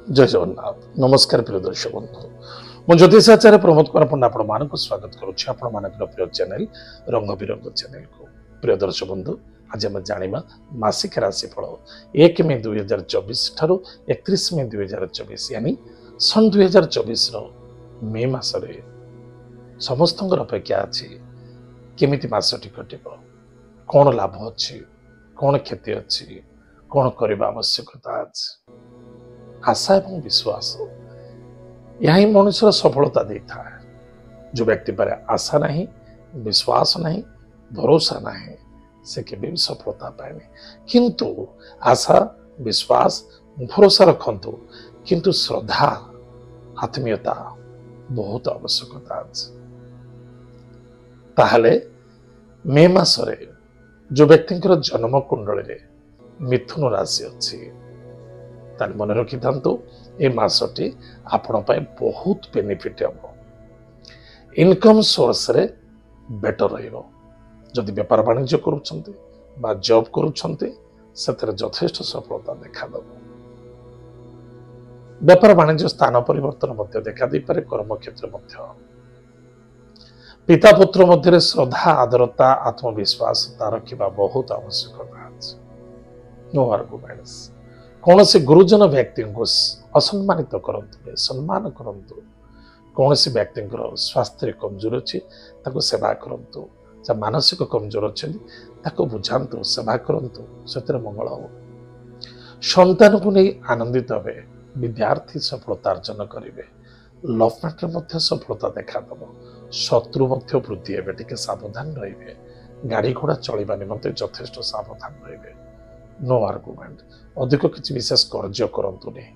जय जगन्नाथ नमस्कार प्रिय दर्शक बंधु मु ज्योतिषाचार्य प्रमोद कुमार पंडा आपण स्वागत करुच्ची आपण प्रिय चैनल रंग बिरंग चैनल को प्रिय दर्शक बंधु आज आम जाना मासिक राशिफल 1 मे 2024 ठारू 31 मे 2024 यानी सन 2024 मे मासरे समस्त अपेक्षा अच्छी केमिति मासटी कटिब कौन लाभ अच्छी कौन क्षति अच्छी कौन करने आवश्यकता अच्छी आशा एवं विश्वास यह ही मनुष्य सफलता देता है। जो व्यक्ति पर आशा नहीं विश्वास नहीं भरोसा नहीं से केबे भी सफलता पाएनि किंतु आशा विश्वास भरोसा रखंतु किंतु श्रद्धा आत्मीयता बहुत आवश्यकता अछि। ताहले मे मासरे जो व्यक्तिंकर जन्म कुंडली मिथुन राशि अच्छी मन रखी था ये मासटी आपण बहुत बेनिफिट हम इनकम सोर्स रे बेटर रही व्यापार वाणिज्य करुँच जॉब करुँच यथेष्ट सफलता देखा व्यापार वाणिज्य स्थान परिवर्तन देखा दे पारे कर्म क्षेत्र पिता पुत्र मध्य श्रद्धा आदरता आत्मविश्वास रखा बहुत आवश्यकता नो आर्गुमेंट्स कौन से गुरुजन व्यक्ति को असम्मानित करंतु सम्मान करंतु कौन से व्यक्ति स्वास्थ्य कमजोर अच्छी सेवा करंतु जा मानसिक कमजोर अच्छे बुझातु सेवा करंतु से मंगल हो संतान को नहीं आनंदित हे विद्यार्थी सफलता अर्जन करेंगे लव मैटर सफलता देखा दब शत्रु वृद्धि हे टे सावधान रे गाड़ी घोड़ा चलवा निमंते यथेष्ट सावधान रे नो आर्गुमेंट अधिक किसी विशेष कर्ज करंतु नहीं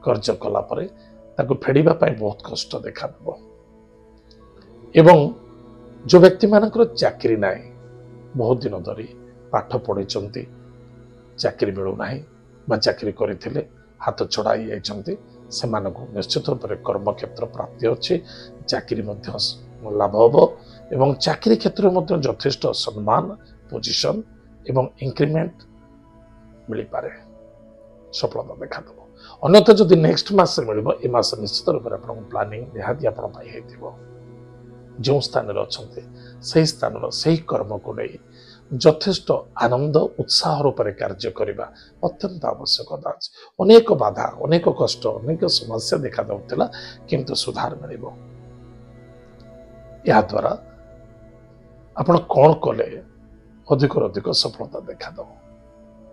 कर्ज कला परे ताको फेडिबा पाई बहुत कष्ट देखा दब एवं जो व्यक्ति मानकर चाकरी नाही बहुत दिन धरी पाठ पढ़ी चाकरी मिलू नाही बा चाकरी करथिले हाथ छड़ाई जाइछंती सेमानकु निश्चित रूप से कर्म क्षेत्र प्राप्ति अच्छी चाकरी मध्य लाभ हबो एवं चाकरी क्षेत्र मध्य यथेष्ट सम्मान पोजिशन एवं इंक्रीमेंट मिल पारे सफलता देखा दब अन्यथा जदि नेक्स्ट मास मिल मास निश्चित रूप से आप प्लानिंग निहाती आपको जो स्थान अच्छा से स्थान से कर्म को नहीं यथेष्ट आनंद उत्साह रूप से कार्य करने अत्यंत आवश्यकता अच्छे अनेक बाधा अनेक कष्ट अनेक समस्या देखा दूसरा किंतु सुधार मिल द्वारा आपण कौन कले अधिक अधिक सफलता देखा दब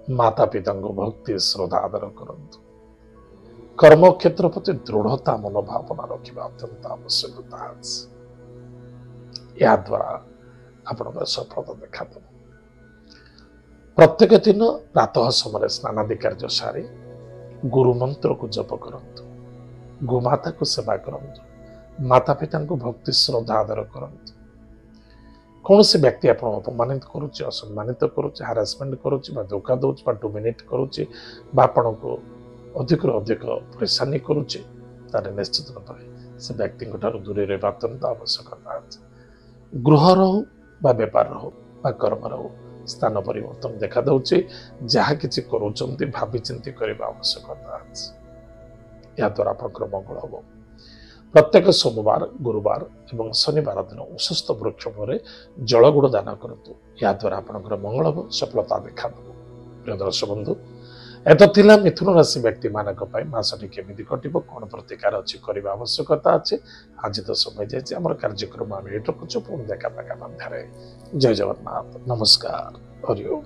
माता पिता भक्ति श्रद्धा आदर करंतु कर्म क्षेत्र प्रति दृढ़ता मनोभावना रखा अत्यंत आवश्यकता या द्वारा आपण सफलता देखा दब प्रत्येक दिन प्रातः समय स्नानादि कार्य सारी गुरु मंत्र को जप करंतु गोमाता को सेवा करंतु माता पिता भक्ति श्रद्धा आदर करंतु कौन से व्यक्ति आप अपमानित करुच्चे असम्मानित करुच्चे हारासमेंट करुच्चे धोखा दौर डोमिनेट करुच्चे आपण को अधिक अधिक परेशानी करुच्चे तार निश्चित रूप से व्यक्ति दूरे रहा अत्यंत आवश्यकता गृह रहू बा व्यापार रहू बा कर्म रहू स्थान परिवर्तन देखा दूचे जहाँ किसी करुँच भावी चिंती करने आवश्यकता या द्वारा आप मंगल हम प्रत्येक सोमवार गुरुवार एवं शनिवार दिन उशस्त वृक्ष मूल जलगुड़ दान करूँ या द्वारा आपंकर मंगल हम सफलता देखा दब प्रिय दर्शक बंधु एत मिथुन राशि व्यक्ति मानक मासटी केमिति कटिब कौन प्रतिकार अच्छी करने आवश्यकता अच्छे आज तो समय जाम कार्यक्रम आम ये रखुचु पुणी देखा मध्य जय जगन्नाथ नमस्कार हरि ओम।